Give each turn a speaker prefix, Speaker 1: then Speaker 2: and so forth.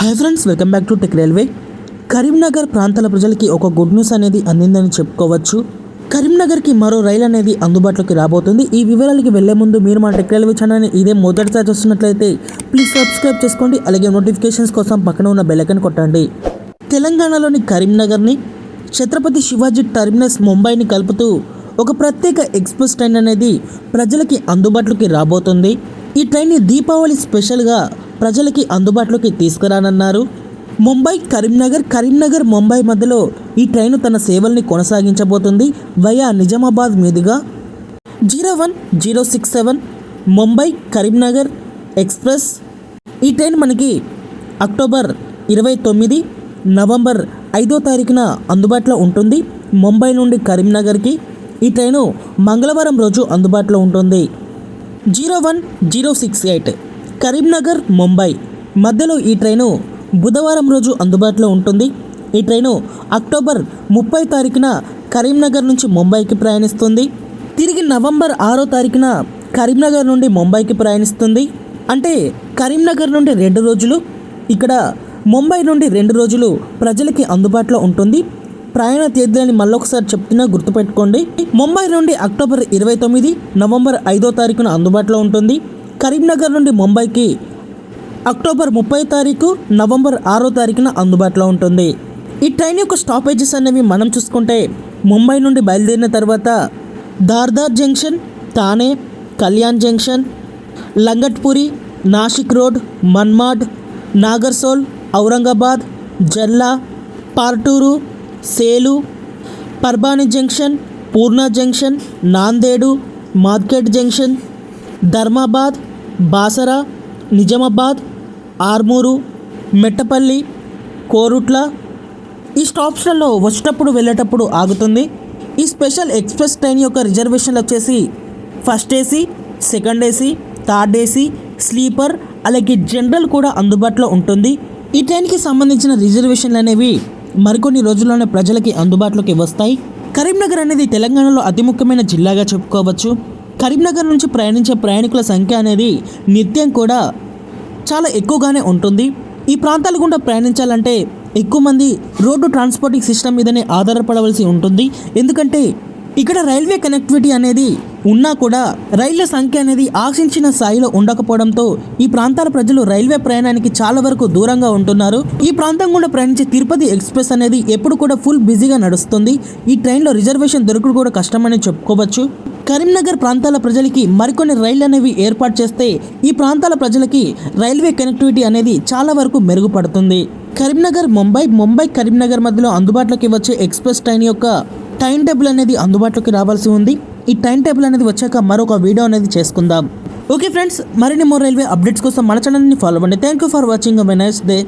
Speaker 1: Hi friends, welcome back to tech railway. Karimnagar ప్రాంతాల ప్రజలకి ఒక గుడ్ న్యూస్ అనేది అందిందని చెప్పుకోవచ్చు. కరీంనగర్కి మరో రైలు అనేది అందుబాటులోకి రాబోతుంది. ఈ వివరాలకి వెళ్లే ముందు మీరు మా టెక్ రైల్వే ఛానల్ని ఇదే మొదటిసారి చూస్తున్నట్లయితే ప్లీజ్ సబ్స్క్రైబ్ చేసుకోండి. అలాగే నోటిఫికేషన్స్ కోసం పక్కన ఉన్న బెల్ ఐకాన్ కొట్టండి. తెలంగాణలోని కరీంనగర్ని ఛత్రపతి శివాజీ టర్మినస్ ముంబైని కలుపుతూ ఒక ప్రత్యేక ఎక్స్ప్రెస్ ట్రైన్ అనేది ప్రజలకి అందుబాటులోకి రాబోతుంది. ఈ ట్రైన్ని దీపావళి స్పెషల్గా ప్రజలకి అందుబాటులోకి తీసుకురానున్నారు. ముంబై కరీంనగర్ ముంబై మధ్యలో ఈ ట్రైన్ తన సేవల్ని కొనసాగించబోతుంది. వయా నిజామాబాద్ మీదుగా 01067 ముంబై కరీంనగర్ ఎక్స్ప్రెస్. ఈ ట్రైన్ మనకి అక్టోబర్ 29 నవంబర్ 5వ తారీఖున అందుబాటులో ఉంటుంది. ముంబై నుండి కరీంనగర్కి ఈ ట్రైను మంగళవారం రోజు అందుబాటులో ఉంటుంది. 01068 కరీంనగర్ ముంబై మధ్యలో ఈ ట్రైను బుధవారం రోజు అందుబాటులో ఉంటుంది. ఈ ట్రైను అక్టోబర్ 30 తారీఖున కరీంనగర్ నుంచి ముంబైకి ప్రయాణిస్తుంది. తిరిగి నవంబర్ 6వ తారీఖున కరీంనగర్ నుండి ముంబైకి ప్రయాణిస్తుంది. అంటే కరీంనగర్ నుండి 2 రోజులు, ఇక్కడ ముంబై నుండి 2 రోజులు ప్రజలకి అందుబాటులో ఉంటుంది. ప్రయాణ తేదీలని మళ్ళొకసారి చెప్తున్నా, గుర్తుపెట్టుకోండి. ముంబై నుండి అక్టోబర్ 29 నవంబర్ 5వ తారీఖున అందుబాటులో ఉంటుంది. కరీంనగర్ నుండి ముంబైకి అక్టోబర్ 30 తారీఖు నవంబర్ 6వ తారీఖున అందుబాటులో ఉంటుంది. ఈ ట్రైన్ యొక్క స్టాపేజెస్ అనేవి మనం చూసుకుంటే ముంబై నుండి బయలుదేరిన తర్వాత Dadar junction, Thane, Kalyan junction, Igatpuri, Nashik road, Manmad, Nagarsol, Aurangabad, Jalna, Partur, Selu, Parbhani junction, Purna junction, Nanded, Mudkhed junction, Dharmabad, Basar, Nizamabad, Armoor, Metpally, Korutla ఈ స్టాప్స్లలో వచ్చేటప్పుడు వెళ్ళేటప్పుడు ఆగుతుంది. ఈ స్పెషల్ ఎక్స్ప్రెస్ ట్రైన్ యొక్క రిజర్వేషన్లు వచ్చేసి first AC, second AC, third AC, sleeper, అలాగే జనరల్ కూడా అందుబాటులో ఉంటుంది. ఈ ట్రైన్కి సంబంధించిన రిజర్వేషన్లు అనేవి మరికొన్ని రోజుల్లోనే ప్రజలకి అందుబాటులోకి వస్తాయి. కరీంనగర్ అనేది తెలంగాణలో అతి ముఖ్యమైన జిల్లాగా చెప్పుకోవచ్చు. కరీంనగర్ నుంచి ప్రయాణించే ప్రయాణికుల సంఖ్య అనేది నిత్యం కూడా చాలా ఎక్కువగానే ఉంటుంది. ఈ ప్రాంతాల గుండా ప్రయాణించాలంటే ఎక్కువ మంది రోడ్డు ట్రాన్స్పోర్టింగ్ సిస్టమ్ మీదనే ఆధారపడవలసి ఉంటుంది. ఎందుకంటే ఇక్కడ రైల్వే కనెక్టివిటీ అనేది ఉన్నా కూడా రైళ్ల సంఖ్య అనేది ఆశించిన స్థాయిలో ఉండకపోవడంతో ఈ ప్రాంతాల ప్రజలు రైల్వే ప్రయాణానికి చాలా వరకు దూరంగా ఉంటున్నారు. ఈ ప్రాంతం గుండా ప్రయాణించే తిరుపతి ఎక్స్ప్రెస్ అనేది ఎప్పుడు కూడా ఫుల్ బిజీగా నడుస్తుంది. ఈ ట్రైన్లో రిజర్వేషన్ దొరకడం కూడా కష్టమని చెప్పుకోవచ్చు. కరీంనగర్ ప్రాంతాల ప్రజలకి మరికొన్ని రైళ్లు అనేవి ఏర్పాటు చేస్తే ఈ ప్రాంతాల ప్రజలకి రైల్వే కనెక్టివిటీ అనేది చాలా వరకు మెరుగుపడుతుంది. కరీంనగర్ ముంబై కరీంనగర్ మధ్యలో అందుబాటులోకి వచ్చే ఎక్స్ప్రెస్ ట్రైన్ యొక్క టైం టేబుల్ అనేది అందుబాటులోకి రావాల్సి ఉంది. ఈ టైం టేబుల్ అనేది వచ్చాక మరొక వీడియో అనేది చేసుకుందాం. ఓకే ఫ్రెండ్స్, మరిన్ని మోర్ రైల్వే అప్డేట్స్ కోసం మన ఛానల్ని ఫాలో అవ్వండి. Thank you for watching. Nice day.